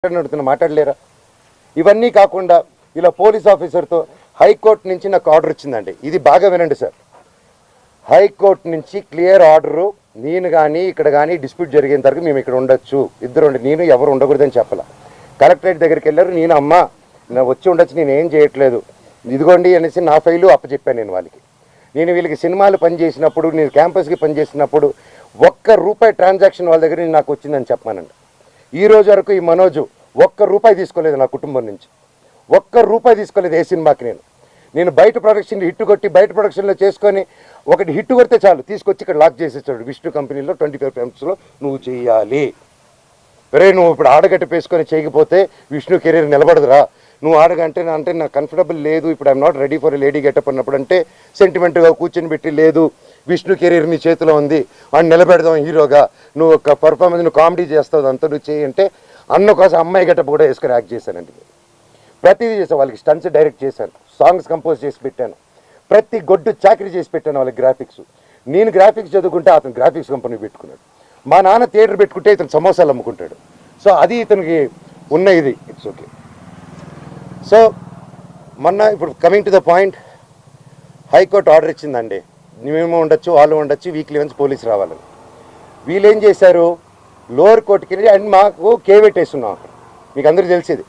మాట్లాడలేరా? ఇవన్నీ కాకుండా ఇలా పోలీస్ ఆఫీసర్తో హైకోర్టు నుంచి నాకు ఆర్డర్ వచ్చిందండి. ఇది బాగా వినండి సార్. హైకోర్టు నుంచి క్లియర్ ఆర్డరు, నేను కానీ ఇక్కడ కానీ డిస్ప్యూట్ జరిగేంత వరకు మేము ఇక్కడ ఉండొచ్చు, ఇద్దరు ఉండి, నేను ఎవరు ఉండకూడదని చెప్పాల. కలెక్టరేట్ దగ్గరికి వెళ్ళారు, నేను అమ్మ నా వచ్చి ఉండొచ్చు, నేను ఏం చేయట్లేదు, ఇదిగోండి అనేసి నా ఫైలు అప్పచెప్పాను నేను వాళ్ళకి. నేను వీళ్ళకి సినిమాలు పనిచేసినప్పుడు, నేను క్యాంపస్కి పనిచేసినప్పుడు ₹1 ట్రాన్సాక్షన్ వాళ్ళ దగ్గర నాకు వచ్చిందని చెప్పానండి. ఈ రోజు వరకు ఈ మనోజు ₹1 తీసుకోలేదు నా కుటుంబం నుంచి, ₹1 తీసుకోలేదు ఏ సినిమాకి. నేను బయట ప్రొడక్షన్ హిట్ కొట్టి బయట ప్రొడక్షన్లో చేసుకొని ఒకటి హిట్ కొడితే చాలు తీసుకొచ్చి ఇక్కడ లాక్ చేసేసాడు. విష్ణు కంపెనీలో 25 filmsలో నువ్వు చేయాలి, వేరే నువ్వు ఇప్పుడు ఆడగట్ట పేసుకొని చేయకపోతే విష్ణు కెరీర్ నిలబడదురా, నువ్వు ఆడగంటే అంటే నాకు కంఫర్టబుల్ లేదు, ఇప్పుడు I'm not ready for lady getup అన్నప్పుడు అంటే సెంటిమెంట్గా కూర్చొని పెట్టి, లేదు విష్ణు కెరీర్ నీ చేతిలో ఉంది, వాడిని నిలబెడదాం హీరోగా, నువ్వు ఒక పర్ఫార్మెన్స్ నువ్వు కామెడీ చేస్తావు అంతా నువ్వు చేయి అంటే అన్న కోసం అమ్మాయి గెటప్ కూడా వేసుకొని యాక్ట్ చేశానండి. ప్రతిదీ చేశాను, వాళ్ళకి స్టంట్స్ డైరెక్ట్ చేశాను, సాంగ్స్ కంపోజ్ చేసి పెట్టాను, ప్రతి గొడ్డు చాకరీ చేసి పెట్టాను వాళ్ళకి. గ్రాఫిక్స్ నేను గ్రాఫిక్స్ చదువుకుంటే అతను గ్రాఫిక్స్ కంపెనీ పెట్టుకున్నాడు, మా నాన్న థియేటర్ పెట్టుకుంటే ఇతను సమోసాలు అమ్ముకుంటాడు. సో అది ఇతనికి ఉన్న ఇది, ఇట్స్ ఓకే. సో మొన్న ఇప్పుడు coming to the point, high court order ఇచ్చిందండి, మేము ఉండొచ్చు వాళ్ళు ఉండొచ్చు, వీక్లీ వన్స్ పోలీసు రావాలని. వీళ్ళు ఏం చేశారు, లోవర్ కోర్టుకి వెళ్ళి, అండ్ మాకు కేవెట్ వేస్తున్నాం అక్కడ, మీకు అందరికీ తెలిసేది.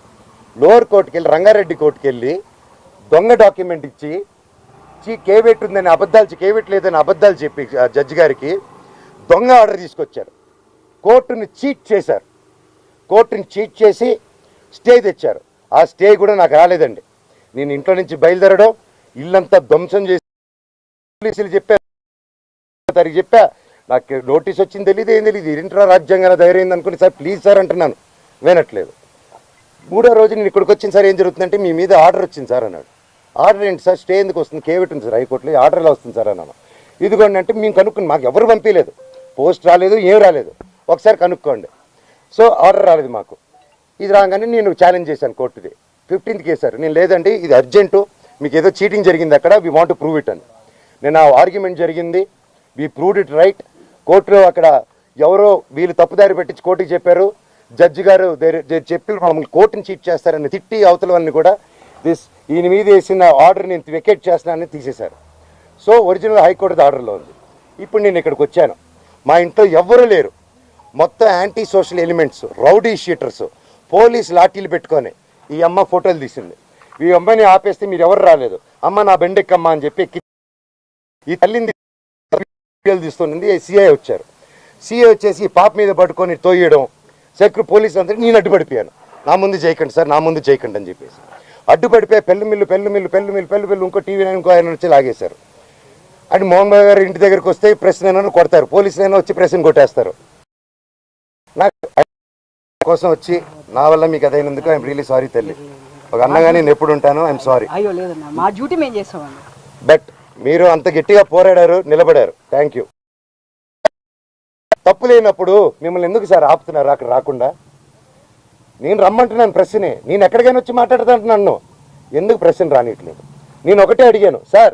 లోవర్ కోర్టుకి వెళ్ళి రంగారెడ్డి కోర్టుకి వెళ్ళి దొంగ డాక్యుమెంట్ ఇచ్చి కేవెట్ ఉందని అబద్ధాలు, కేవెట్ లేదని అబద్ధాలు చెప్పి జడ్జి గారికి దొంగ ఆర్డర్ తీసుకొచ్చారు. కోర్టుని చీట్ చేశారు, కోర్టుని చీట్ చేసి స్టే తెచ్చారు. ఆ స్టే కూడా నాకు రాలేదండి. నేను ఇంట్లో నుంచి బయలుదేరడం, ఇల్లంతా ధ్వంసం చేసి పోలీసులు చెప్పా నాకు నోటీస్ వచ్చింది తెలియదు, ఏం తెలియదు, ఇంట్రా రాజ్యాంగం ధైర్యం అనుకుని, సార్ ప్లీజ్ సార్ అంటున్నాను, వినట్లేదు. 3వ రోజు నేను ఇక్కడికి వచ్చిన సార్ ఏం జరుగుతుందంటే మీ మీద ఆర్డర్ వచ్చింది సార్ అన్నాడు. ఆర్డర్ ఏంటి సార్, స్టే ఎందుకు వస్తుంది, కేవెట్ ఉంది సార్ హైకోర్టులో, ఆర్డర్ ఎలా వస్తుంది సార్ అన్నాను. ఇదిగోండి అంటే మేము కనుక్కుని, మాకు ఎవరు పంపించలేదు, పోస్ట్ రాలేదు, ఏం రాలేదు, ఒకసారి కనుక్కోండి. సో ఆర్డర్ రాలేదు మాకు. ఇది రాగానే నేను ఛాలెంజ్ చేశాను కోర్టుది. 15th కేసారు, నేను లేదండి ఇది అర్జెంటు, మీకు ఏదో చీటింగ్ జరిగింది అక్కడ, we want to prove it అని. నేను ఆ ఆర్గ్యుమెంట్ జరిగింది, వీ ప్రూవ్డ్ ఇట్ రైట్. కోర్టులో అక్కడ ఎవరో వీళ్ళు తప్పుదారి పెట్టించి కోర్టుకి చెప్పారు, జడ్జి గారు చెప్పి మమ్మల్ని కోర్టుని చీట్ చేస్తారని తిట్టి అవతల వాళ్ళని కూడా ఈయన మీద వేసిన ఆర్డర్ నేను వెకేట్ చేస్తున్నానని తీసేశారు. సో ఒరిజినల్ హైకోర్టు ఆర్డర్లో ఉంది. ఇప్పుడు నేను ఇక్కడికి వచ్చాను, మా ఇంట్లో ఎవ్వరూ లేరు, మొత్తం anti social elements, rowdy sheeters, police లాఠీలు పెట్టుకొని ఈ అమ్మ ఫోటోలు తీసింది. ఈ అమ్మాయిని ఆపేస్తే మీరు ఎవరు రాలేదు, అమ్మ నా బెండెక్కమ్మ అని చెప్పి ఈ తల్లిని తీస్తుంది. సిఐ వచ్చారు, సిఐ వచ్చేసి పాప మీద పట్టుకొని తోయడం, పోలీసు అందరికీ నేను అడ్డుపడిపోయాను, నా ముందు చేయకండి సార్, నా ముందు చేయకండి అని చెప్పేసి అడ్డుపడిపోయి పెళ్ళుమిల్లు ఇంకో టీవీ ఇంకో ఆయన వచ్చి లాగేశారు. అండ్ మోహన్ బాబు గారు ఇంటి దగ్గరికి వస్తే ప్రెస్ అయినా కొడతారు, పోలీసులైనా వచ్చి ప్రెస్ని కొట్టేస్తారు. నాకు కోసం వచ్చి నా వల్ల మీకు అదైనందుకు ఐఎమ్ రియలీ సారీ తల్లి, ఒక అన్నగా నేను ఎప్పుడు ఉంటాను, ఐఎమ్ సారీ. బట్ మీరు అంత గట్టిగా పోరాడారు, నిలబడారు, థ్యాంక్ యూ. తప్పు లేనప్పుడు మిమ్మల్ని ఎందుకు సార్ ఆపుతున్నారు అక్కడ రాకుండా? నేను రమ్మంటున్నాను ప్రెస్ని, నేను ఎక్కడికైనా వచ్చి మాట్లాడుతాను, ఎందుకు ప్రెస్ని రానిట్లేదు? నేను ఒకటే అడిగాను, సార్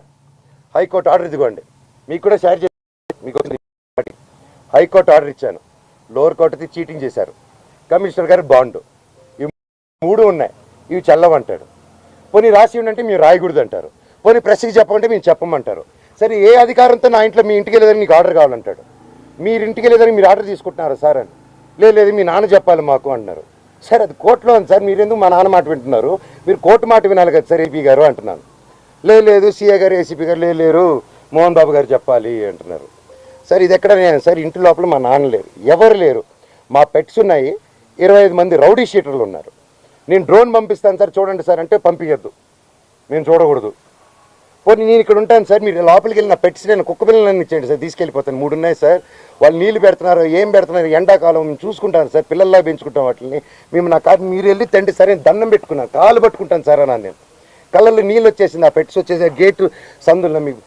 హైకోర్టు ఆర్డర్ ఇదిగోండి, మీకు కూడా షేర్ చేసి, మీకు హైకోర్టు ఆర్డర్ ఇచ్చాను, లోవర్ కోర్టుది చీటింగ్ చేశారు, కమిషనర్ గారు బాండు, ఇవి 3 ఉన్నాయి, ఇవి చల్లవంటాడు. పోనీ రాసి ఉండంటే మీరు రాయకూడదు అంటారు, పోనీ ప్రెస్కి చెప్పమంటే మేము చెప్పమంటారు. సరే ఏ అధికారంతో నా ఇంట్లో మీ ఇంటికి వెళ్ళేదని మీకు ఆర్డర్ కావాలంటాడు, మీరు ఇంటికి వెళ్ళేదని మీరు ఆర్డర్ తీసుకుంటున్నారా సార్ అని. లేదు మీ నాన్న చెప్పాలి మాకు అంటున్నారు. సార్ అది కోర్టులో ఉంది సార్, మీరు ఎందుకు మా నాన్న మాట వింటున్నారు, మీరు కోర్టు మాట వినాలి కదా సార్ ఏపీ గారు అంటున్నాను. లేదు సిఏ గారు ఏసీపీ గారు లేరు, మోహన్ బాబు గారు చెప్పాలి అంటున్నారు. సార్ ఇది ఎక్కడ నేను సార్, ఇంటి లోపల మా నాన్న లేరు, ఎవరు లేరు, మా పెట్స్ ఉన్నాయి, 25 మంది రౌడీ షీటర్లు ఉన్నారు, నేను డ్రోన్ పంపిస్తాను సార్ చూడండి సార్ అంటే పంపించద్దు, నేను చూడకూడదు. పోనీ నేను ఇక్కడ ఉంటాను సార్, మీరు లోపలికి వెళ్ళిన పెట్స్ నేను కుక్క పిల్లలన్నీ ఇచ్చేయండి సార్, తీసుకెళ్ళిపోతాను, 3 ఉన్నాయి సార్, వాళ్ళు నీళ్ళు పెడుతున్నారు, ఏం పెడుతున్నారు, ఎండాకాలం మేము చూసుకుంటాను సార్, పిల్లల్లా పెంచుకుంటాం వాటిని, మేము నా కాదు మీరు వెళ్ళి తండ్రి సరే దండం పెట్టుకున్నాను, కాలు పట్టుకుంటాను సార్ అన్నాను. నేను కళ్ళల్లో నీళ్ళు వచ్చేసింది, ఆ పెట్స్ వచ్చేసి గేటు సందుల్లో మీకు